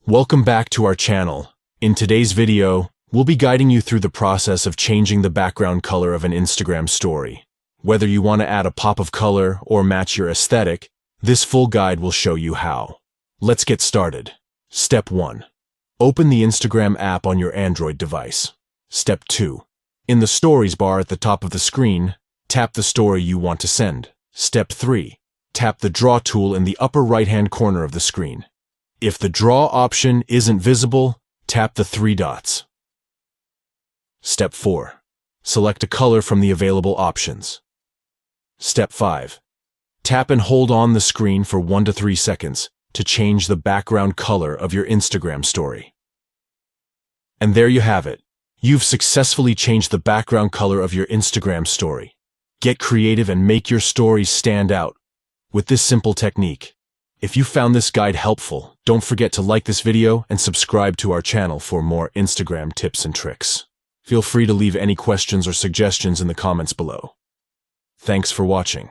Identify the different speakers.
Speaker 1: Welcome back to our channel. In today's video, we'll be guiding you through the process of changing the background color of an Instagram story. Whether you want to add a pop of color or match your aesthetic, this full guide will show you how. Let's get started. Step 1. Open the Instagram app on your Android device. Step 2. In the Stories bar at the top of the screen, tap the story you want to send. Step 3. Tap the Draw tool in the upper right-hand corner of the screen. If the Draw option isn't visible, tap the 3 dots. Step 4. Select a color from the available options. Step 5. Tap and hold on the screen for 1 to 3 seconds to change the background color of your Instagram story. And there you have it. You've successfully changed the background color of your Instagram story. Get creative and make your stories stand out with this simple technique. If you found this guide helpful, don't forget to like this video and subscribe to our channel for more Instagram tips and tricks. Feel free to leave any questions or suggestions in the comments below. Thanks for watching.